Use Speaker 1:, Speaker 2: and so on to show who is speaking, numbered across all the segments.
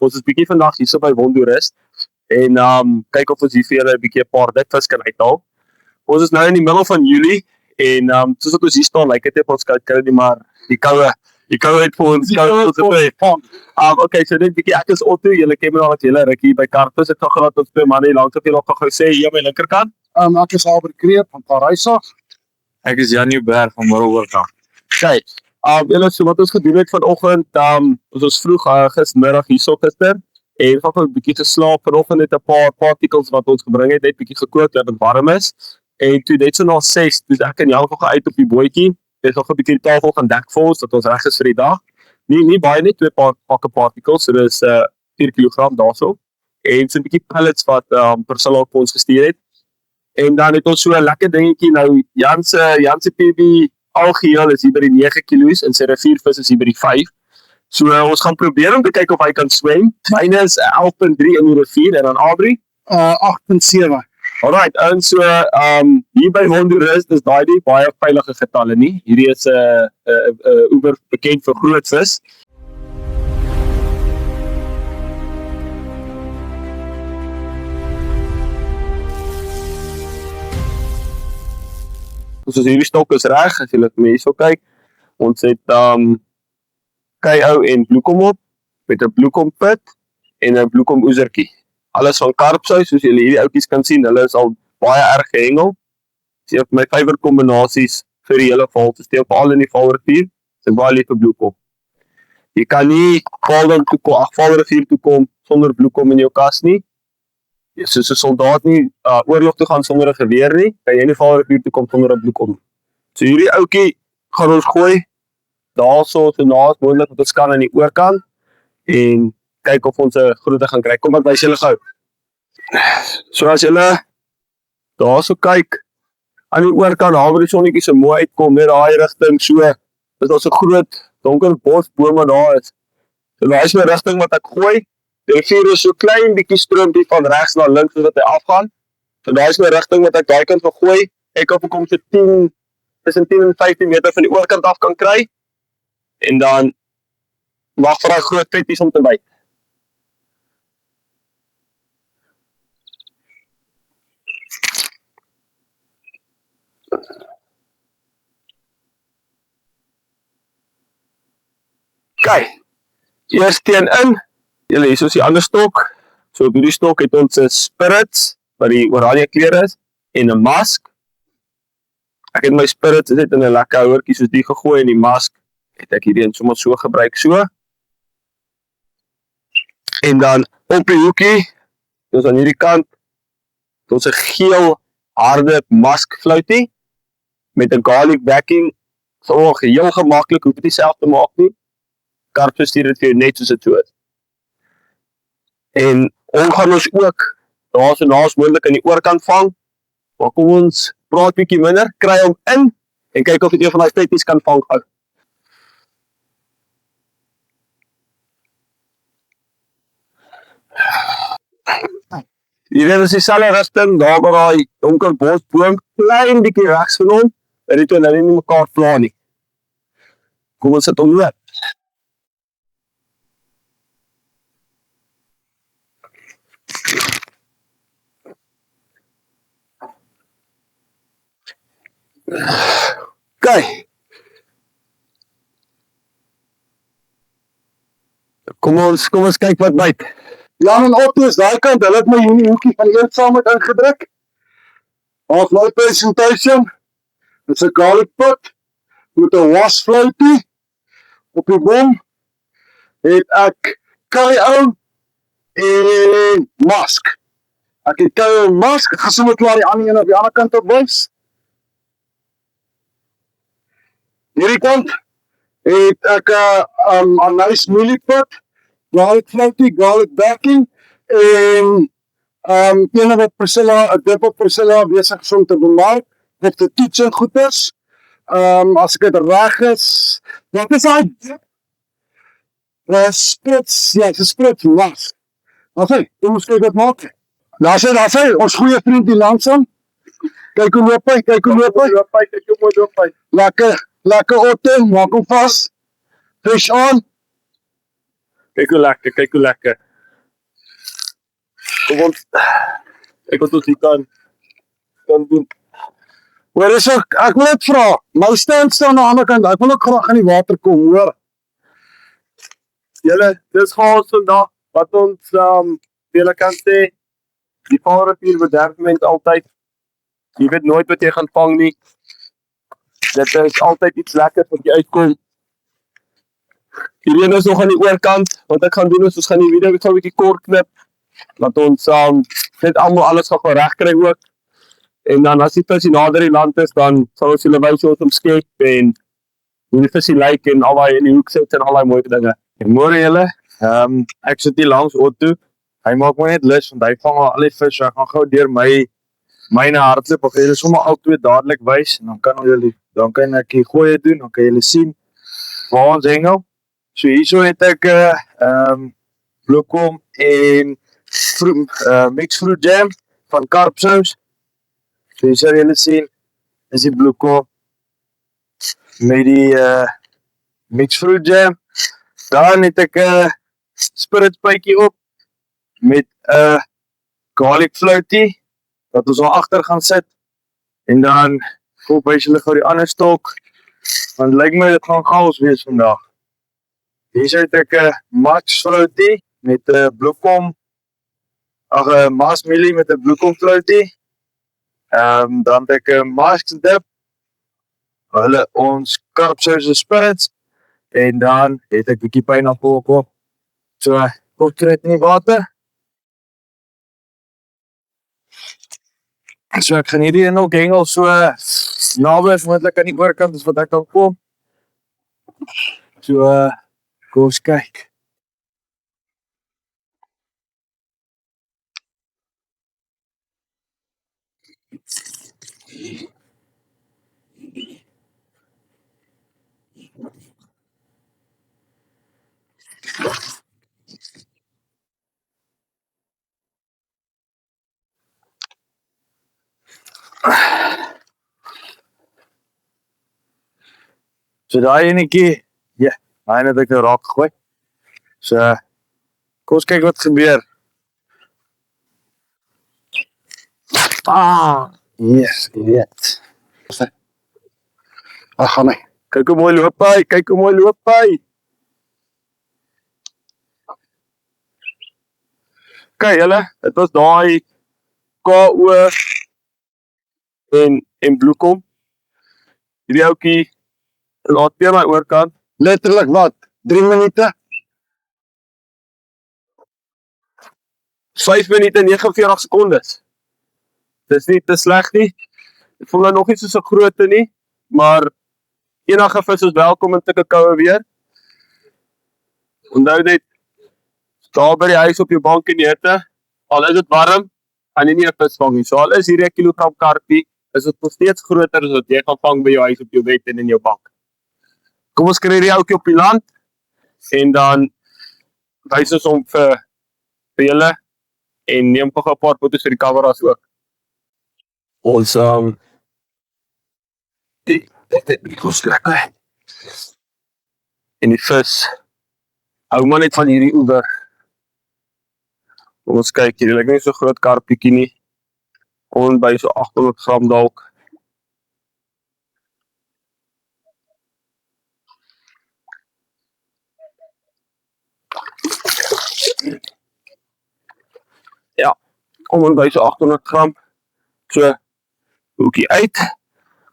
Speaker 1: Ons is bietjie vandag hier so by Wonderust en kyk of ons hier vir julle 'n bietjie 'n paar ditvis kan uithaal. Ons is nou in die middel van Julie en soos wat ons hier staan, lyk dit net ons kry nie maar die koue het vir ons okay, so net bietjie ek is Otto, julle ken my al wat julle ruk hier by Karpus. Ek gaan gehad ons twee manne langs op julle gou sê hier aan my linkerkant.
Speaker 2: Ek is Albert Kreep van Parysag.
Speaker 3: Ek is Jan Nieuwberg van Middelburg.
Speaker 1: Kyk, julle so wat ons gedoen het vanoggend, ons was vroeg gistermiddag hierso gister en ons het 'n bietjie geslaap. Vanoggend het 'n paar particles wat ons gebring het, net bietjie gekook dat dit warm is. En toe net so na 6, dis ek en Jan gou uit op die bootjie. Ons het 'n bietjie die tafel gaan dek vir ons dat ons reg is vir die dag. Nie baie net 2 pakke particles, so dis 4 kg daarso. En so 'n bietjie pellets wat Priscilla op ons gestuur het. En dan het ons so 'n lekker dingetjie nou Jan se PB algeheel is hier by die 9 kg en sy riviervis is hier by die 5. So ons gaan probeer om te kyk of hy kan swem. Myne is 11.3 in die rivier en dan Adri
Speaker 2: 8.7.
Speaker 1: Alright, en so hier by Wonderust is daai nie baie veilige getalle nie. Hierdie is 'n oor bekend vir groot vis. So hierdie stok is reg, as julle vir my hierso kyk. Ons het KO en bloekom op met 'n bloekompit en 'n bloekom oesertjie. Alles van karpsou, soos julle hierdie oudjies kan sien, hulle is al baie erg gehengel. Dis een van my favourite kombinasies vir die hele val te steel, veral in die Valrivier. Dis 'n baie liewe bloekom. Jy kan nie Valrivier toe kom sonder bloekom in jou kas nie. Jy is soos 'n soldaat nie oorlog toe gaan sonder 'n geweer nie. Kan jy nie Valrivier toe kom sonder 'n bloekom. So hierdie ouetjie gaan ons gooi daarso so naas moontlik wat ons kan aan die oorkant en kyk of ons 'n groete gaan kry. Kom ek wys julle gou. So as julle daarso kyk aan die oorkant waar die sonnetjie so mooi uitkom net daai rigting so is daar so groot donker bosbome daar is. So daai is my rigting wat ek gooi. Die rivier is so klein bietjie stroompie van regs na links wat hy afgaan. So daai is my rigting wat ek daai kant wil gooi. Ek hoop ek kom so 10 en 15 meter van die oorkant af kan kry. En dan wag vir daai groot petjies om te byt. Kyk, eers teen in. Julle hier is die ander stok. So op hierdie stok het ons 'n spirits wat die oranje kleur is en 'n mask. Ek het my spirits net in 'n lekker houertjie soos die gegooi en die mask het ek hierdie sommer so gebruik so. En dan op die hoekie, dus aan hierdie kant, ons 'n geel harde mask floutie met 'n garlic backing. So heel gemaklik, hoef dit self te maak nie. Karpus stuur dit vir jou net soos dit so is. En ons gaan ons ook daar so naas moontlik aan die oorkant vang. Maar kom ons praat bietjie minder, kry hom in en kyk of dit een van daai petjies kan vang gou. Hier is dieselfde rigting, daar by daai donker bosboom, klein bietjie regs van hom, dat die twee nou nie mekaar pla nie. Kom ons sit hom loop. Kyk. Kom ons kyk wat byt.
Speaker 2: Jan en Otto is daai kant, hulle het my hier in die hoekie van eensaamheid ingedruk. Ons my presentation. Dit's 'n garlic pot met 'n wasp floutie. Op die boom het ek KO en mask. Ek het KO en mask, ek gaan sommer klaar die ander een op die ander kant op wys. Hierdie kant het ek 'n nice mealie pot, garlic floutie, garlic backing en ene wat Priscilla, 'n dip op Priscilla besig is om te bemaak met die toets en goeders. As ek dit reg is, wat is daai dip? Sprits, ja, 'n sprits was. Okay, kom ons kyk wat maak. Daar sê ons goeie vriend hier langsam. Kyk hoe loop hy, kyk hoe loop hy. Lekker Otto, maak hom vas. Fish on.
Speaker 1: Kyk hoe lekker. Kom ons kyk wat ons hier kan doen.
Speaker 2: Hoor is ek wil net vra, my stand staan aan die ander kant, ek wil ook graag in die water kom, hoor.
Speaker 1: Julle, dis vir ons vandag wat ons vir julle kan sê. Die Vaalrivier bederf mens altyd. Jy weet nooit wat jy gaan vang nie. Dit is altyd iets lekkers wat jy uitkom. Hierdie is nog aan die oorkant. Wat ek gaan doen is ons gaan die video gou 'n bietjie kort knip. Laat ons net almal alles gaan reg kry ook. En dan as die visie nader die land is, dan sal ons julle wys hoe om skep en hoe die visie lyk en al daai in die hoek sit en al daai mooi dinge.
Speaker 3: Môre julle. Ek sit hier langs Otto. Hy maak my net lus want hy vang al die vis. So ek gaan gou deur myne hardloop. Ek gaan julle sommer al twee dadelik wys en dan kan ek die gooi doen, dan kan julle sien waar ons hengel. So hierso het ek bloekom en mixed fruit jam van karpsous. So hier sal julle sien is die bloekom met die mixed fruit jam. Dan het ek spritspytjie op met garlic floatie wat ons al agter gaan sit. En dan koop wys julle gou die ander stok. Want lyk my dit gaan chaos wees vandag. Hier het ek Max floatie met bloekom maasmielie met 'n bloekom floatie. Dan het ek mask dip. Hulle ons karpsous spirits. En dan het ek 'n bietjie pineappel op. So, kort kry dit in die water. So ek gaan hierdie nog hengel so naby as moontlik aan die oorkant as wat ek kan kom. So, kom ons kyk. So daai enetjie, ja, hy het ek nou raak gegooi. So, kom ons kyk wat gebeur. Yes, jy weet.
Speaker 2: Ag, gaan hy.
Speaker 1: Kyk hoe mooi loop hy, kyk hoe mooi loop hy. Kyk julle, dit was daai KO en bloekom. Hierdie ouetjie laat weer my oorkant.
Speaker 2: Letterlik wat? 3 minute?
Speaker 1: 5 minute en 49 sekondes. Dis nie te sleg nie. Ek voel nou nog nie so grootte nie, maar enige vis is welkom in sulke koue weer. Onthou net, daar by die huis op jou bank in die hitte, al is dit warm, gaan jy nie 'n vis vang nie. So al is hier 'n kilogram karpie, is dit nog steeds groter as wat jy gaan vang by jou huis op jou bed en in jou bank. Kom ons kry die ouetjie op die land en dan wys ons hom vir julle en neem nog 'n paar foto's vir die kameras ook. Ons dit kos lekker. En die vis hou maar net van hierdie oewer. Kom ons kyk hier, dit lyk nie so groot karpietjie nie. Ons by so 800 gram dalk. Ja, kom by so 800 gram. So, hoekie uit.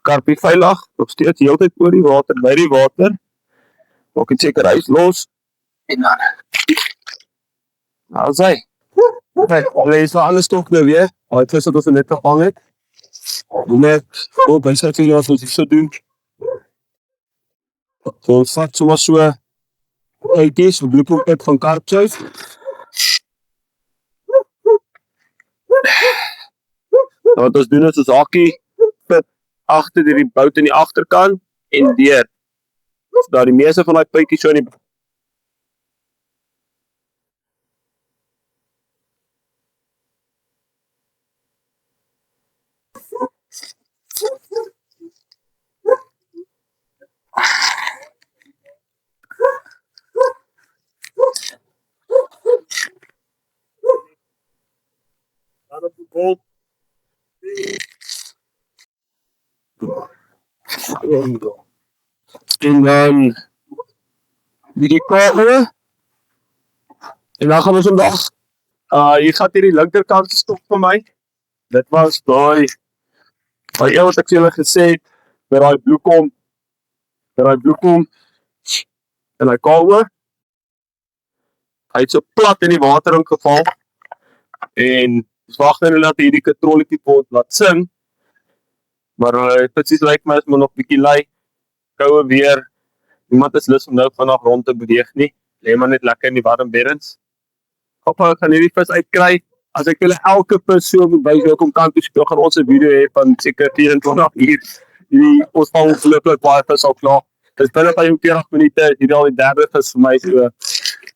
Speaker 1: Karpie veilig, nog steeds heeltyd oor die water, by die water. Maak dit seker hy is los. En dan. Nou sê. Hulle is alles toch nou weer. Al het vis wat ons net gevang het. Net, by sy vir as ons dit so doen. So ons vat soms so uitjies, een bloekompet van karpsous. Wat ons doen is ons hakkie pit agter die bout in die agterkant en deur. Daar die meeste van die puitjies so in die op die bol. En dan die kamer. En dan gaan ons vandag hier gaat hierdie linkerkant stop vir my. Dit was daai een wat ek vir julle gesê het met daai bloekom en hy kaal. Hy het so plat in die water ingeval en ons wag nou dat hierdie katrolletjie pot laat sing. Maar precies lyk my is maar nog bietjie lui. Koue weer. Niemand is lus om nou vanaf rond te beweeg nie. Lê maar net lekker in die warm beddens. Ek gaan hierdie vis uitkry. As ek julle elke vis so moet wys welkom kant toe speel, gaan ons 'n video hê van seker 24 uur. Ons vang gelukkig baie vis al klaar. Dis binne 45 minute, hierdie al die derde vis vir my so.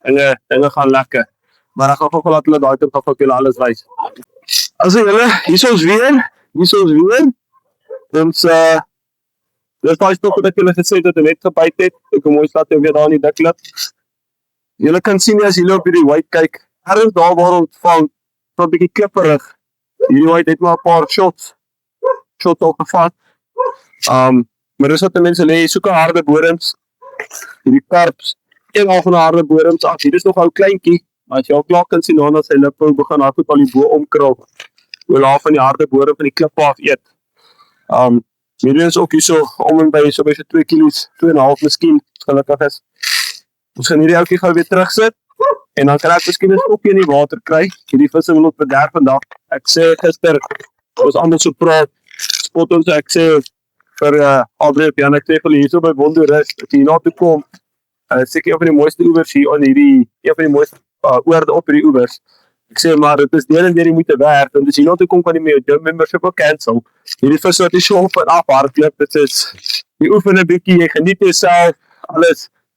Speaker 1: Dinge gaan lekker. Maar ek gaan gou laat hulle daai tyd gou julle alles wys. As julle, hier is ons weer. Ons dis daai stok wat ek julle gesê het dat hy net gebyt het. Ek kom mooi laat weer daar in die diklip. Julle kan sien as julle op hierdie white kyk, ergens daar waar ons vang, so 'n bietjie klipperig. Hierdie white het maar 'n paar shots opgevat. Maar dis wat mense lê, soek harde bodems. Hierdie karps, een al van die harde bodems af. Hier is nog ou kleintjie, maar as jy al klaar kan sien hoe dat sy lippe begin haar goed al die bo omkrul. Wil haar van die harde bodem van die klip af eet. Hierdie is ook hier so om en by so 2 kilos, 2,5 miskien, gelukkig is. Ons gaan hierdie ouetjie gou weer terugsit en dan kry ek miskien 'n stokkie in die water kry. Hierdie visse wil ons bederf vandag. Ek sê gister, ons almal so praat, spot ons ek sê vir Albrecht Jan, ek sê vir hier so by Wonderus, as jy na toe kom, seker een van die mooiste oewers hier aan hierdie, een van die mooiste oorde op hierdie oewers. Ek sê maar, dit is deel en deel die moeite werd, en as jy na toe kom kan jy met jou membership ook cancel. Hierdie vis wat jy so op en af hardloop, dit is, jy oefen 'n bietjie, jy geniet jouself,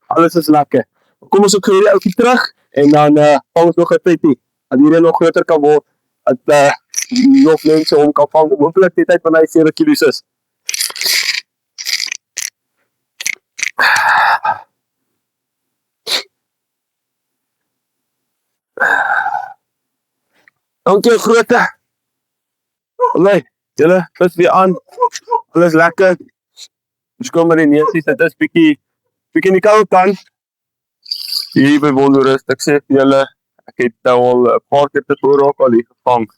Speaker 1: alles is lekker. Kom ons ook hierdie ouetjie terug, en dan vang ons nog 'n pypie, dat hierdie nog groter kan word, dat nog mense hom kan vang, hopelijk die tyd van hy 7 kilos is. Dankie groote. Allee, julle, vis weer aan. Alles lekker. Ons kom maar die neesies, dit is bietjie in die koue kant. Hier by Wonderus, ek sê vir julle, ek het nou al 'n paar keer tevore ook al hier gevang.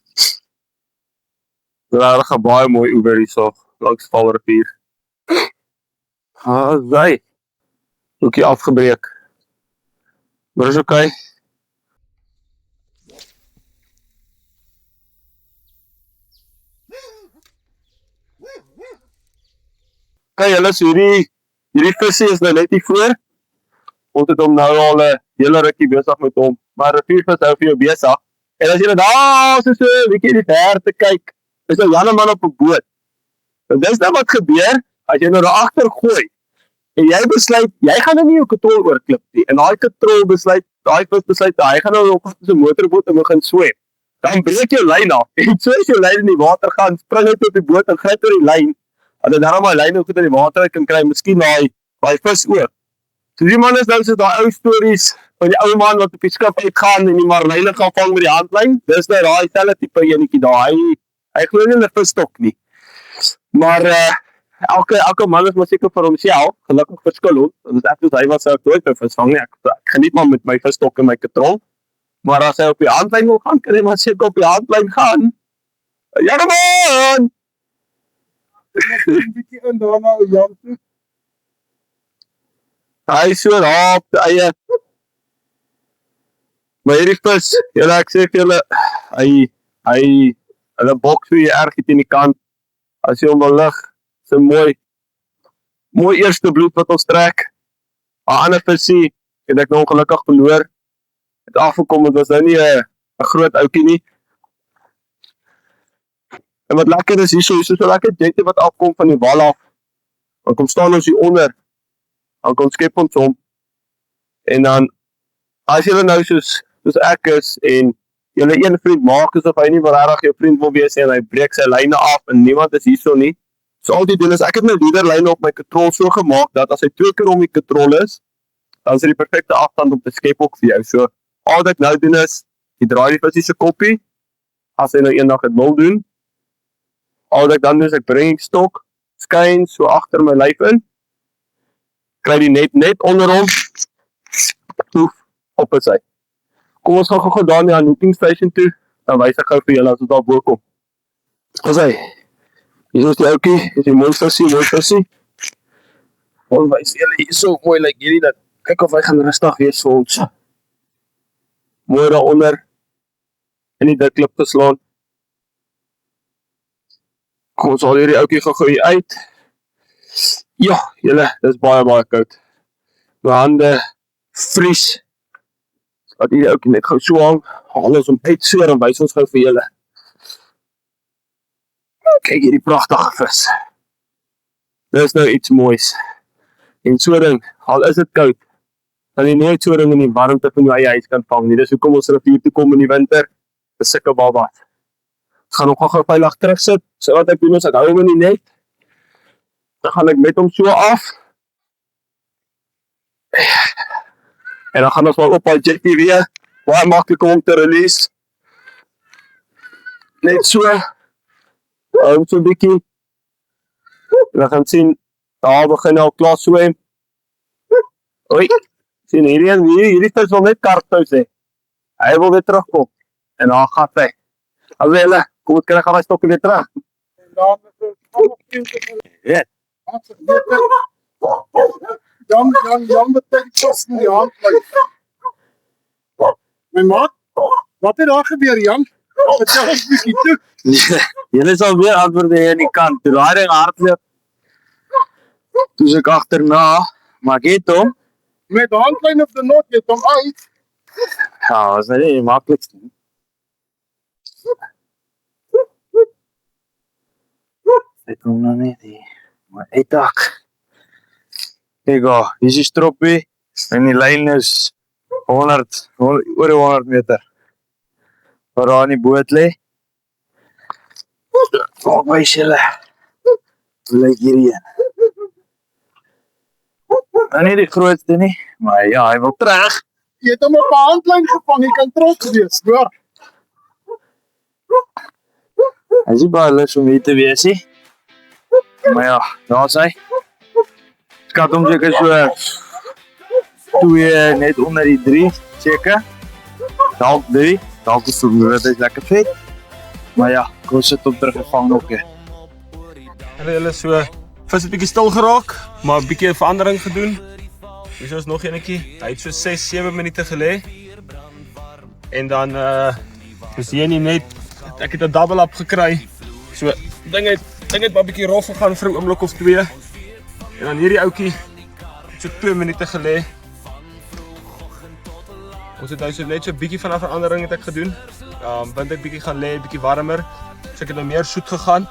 Speaker 1: Regtig 'n baie mooi oewer hierso langs Valrivier. Sy. Hoekie afgebreek. Maar is okay. Okay, julle, so hierdie visie is nou net hier voor. Ons het hom nou al 'n hele rukkie besig met hom, maar 'n vuurvis hou vir jou besig. En as jy daar so 'n bietjie in die verte kyk, is 'n Janeman op 'n boot. En dis nou wat gebeur as jy nou daar agter gooi. En jy besluit, jy gaan nou nie jou katrol oorklip nie. En daai katrol besluit, daai vis besluit, hy gaan nou op so 'n motorboot en begin swem. Dan breek jou lyn af. En so as jou lyn in die water gaan, spring jy op die boot en gryp oor die lyn. En dan maar die lyn ook goed in die water uit kan kry, miskien daai vis ook. So die man is nou so daai ou stories van die ou man wat op die skip uitgaan en die marline gaan vang met die handlyn. Dis nou daai selfe tipe enetjie daar. Hy glo nie in 'n visstok nie. Maar elke man is maar seker vir homself, gelukkig verskil ons. En as ek soos hy was, sou ek nooit 'n vis vang nie. Ek geniet maar met my visstok en my katrol. Maar as hy op die handlyn wil gaan, kan hy maar seker op die handlyn gaan. Ja man!
Speaker 2: bietjie in daarna ou Jan toe.
Speaker 1: Hy is so daar op die eie. Maar hierdie vis, julle, ek sê vir julle, hulle boks vir jy erg hier teen die kant. As jy hom wil lig, is 'n mooi eerste bloed wat ons trek. 'n Ander visie, het ek nou ongelukkig verloor. Het afgekom, het was nou nie 'n groot ouetjie nie. En wat lekker is hierso so lekker jette wat afkom van die wal af. Dan kom staan ons hier onder. Dan kom skep ons hom. En dan, as julle nou soos ek is, en julle een vriend maak asof hy nie regtig jou vriend wil wees en hy breek sy lyne af en niemand is hierso nie. So al die doen is, ek het my leaderlyne op my katrol so gemaak, dat as hy 2 keer om die katrol is, dan is dit die perfecte afstand om te skep ook vir jou. So, al wat ek nou doen is, jy draai die visie se koppie, as hy nou eendag dit wil doen. Al wat ek dan doen is ek bring die stok, skyn so agter my lyf in, kry die net onder hom, poef, op is hy. Kom ons gaan gou daar na die unhooking station toe, dan wys ek gou vir julle as ons daar bo kom. As hy, hier is die oukie, hier is die mooi visie. Ons wys julle hier so mooi lyk hierdie dat, kyk of hy gaan rustig wees vir ons. Mooi daaronder, in die dik klip geslaan. Kom ons haal hierdie oukie gou hier uit. Ja, julle, dis baie koud. My hande vries. Laat hierdie oukie net gou so hang. Haal ons hom uit so en wys ons gou vir julle. Kyk hierdie pragtige vis. Dis nou iets moois. En so ding, al is dit koud, dan jy nie so ding in die warmte van jou eie huis kan vang nie. Dis hoekom ons rivier toe kom in die winter. Dis sulke babas. Ek gaan hom gou veilig terugsit. So wat ek doen is ek hou hom in die net. Dan gaan ek met hom so af. En dan gaan ons maar op al jetty weer. Baie maklik om te release. Net so. Hou hom so bietjie. En dan gaan sien, daar begin al klaar swem. Oei, sien hierdie vis wil net karpsous hê. Hy wil weer terugkom. En daar gaan hy. As hulle, kom ons kry gaan hy stokke weer terug. Ja.
Speaker 2: Jan betek pas in die hand. My maat, wat het daar gebeur, Jan? Vertel ons bietjie toe.
Speaker 3: Julle sal weer antwoord hier aan die kant. Toe daai ding hardloop, toe ek agterna, maar ek het hom.
Speaker 2: Met de handlijn op de not, je het hom uit.
Speaker 3: Ja, was nie die maklikste nie. Ek kom nou net hier, maar uitdak. Kijk al, hier is die stroppie, en die lijn is oor die 100 meter. Waar daar in die boot lê. Kijk wys julle. Hoe lyk hierdie een? Nou nie die grootste nie, maar ja, hy wil terug.
Speaker 2: Je het hom op een handlijn gevang, je kan trots wees, hoor.
Speaker 3: Hy is nie baie lus om hier te wees nie. Maar ja, daar is hy. Skat hom seker so 2 net onder die 3, seker. Dalk 3, dalk is dit is lekker vet. Maar ja, kom sit hom teruggevang ook.
Speaker 1: Hulle so, vis het bietjie stil geraak, maar bietjie 'n verandering gedoen. Hier is nog enetjie. Hy het so 6-7 minute gelê. En dan is hier nie net ek het 'n double up gekry. So ding het maar bietjie rof gegaan vir 'n oomblik of 2. En dan hierdie ouetjie het so 2 minute gelê. Ons het nou so net so bietjie van 'n verandering het ek gedoen. Want ek bietjie gaan lê, bietjie warmer. So ek het nou meer soet gegaan.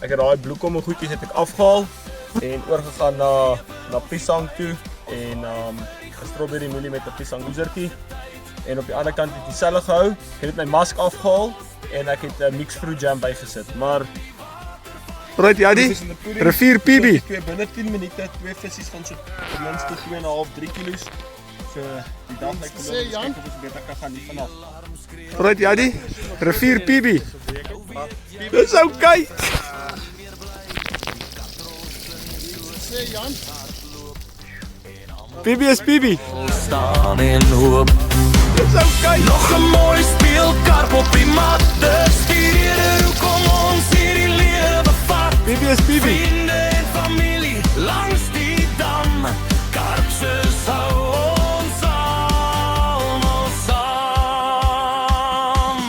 Speaker 1: Ek het daai bloekomme goedjies het ek afgehaal en oorgegaan na piesang toe en 'n strawberry mielie met 'n piesang oezertjie. En op die ander kant het ek dieselfde gehou. Ek het my mask afgehaal en ek het 'n mixed fruit jam bygesit. Maar
Speaker 2: Right, Jaddy, rivier PB.
Speaker 1: Binne 10 minute 2 visse van so ten minste 2,5-3 kilos. So die dag lyk vir my kyk of ons beter kan gaan hier vanaf.
Speaker 2: Right, Jaddy, rivier PB. Dis okay. Sê Jan. PB is PB.
Speaker 4: Staan en hoop.
Speaker 2: Dis okay.
Speaker 4: Nog 'n mooi speelkarp op die mat. Stuur hoe kom ons hierdie lewe vat.
Speaker 2: PB is PB.
Speaker 4: Vriende en familie langs die dam. Karpses hou ons almal saam.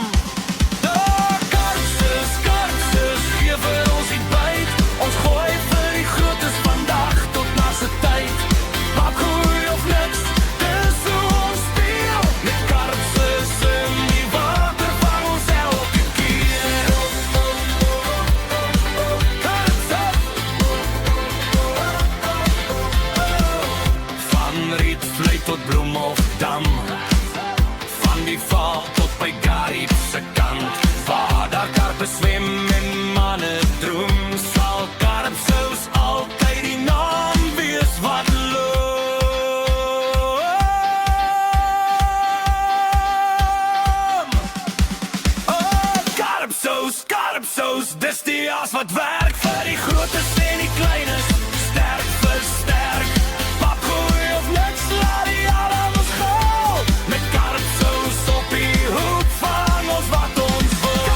Speaker 4: Daar karpses gee vir ons die byt. Ons gooi vir die grootes vandag tot na se tyd. Maak goeie of niks, dis hoe ons speel. Met karpses in die water. Dis die as wat werk vir die grootes en die kleines. Sterk vir sterk. Pap gooi of niks, laat die alarms gauw. Met karpsous op die hoek van ons wat ons wil.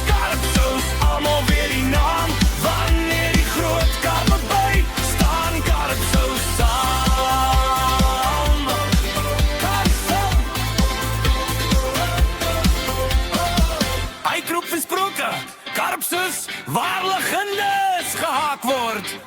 Speaker 4: Karpsous, allemaal weer die naam. Wanneer die groot karpe by staan, karpsous saam. Karpsous. Uitroep en sproke, karpsous waar legendes gehaak word.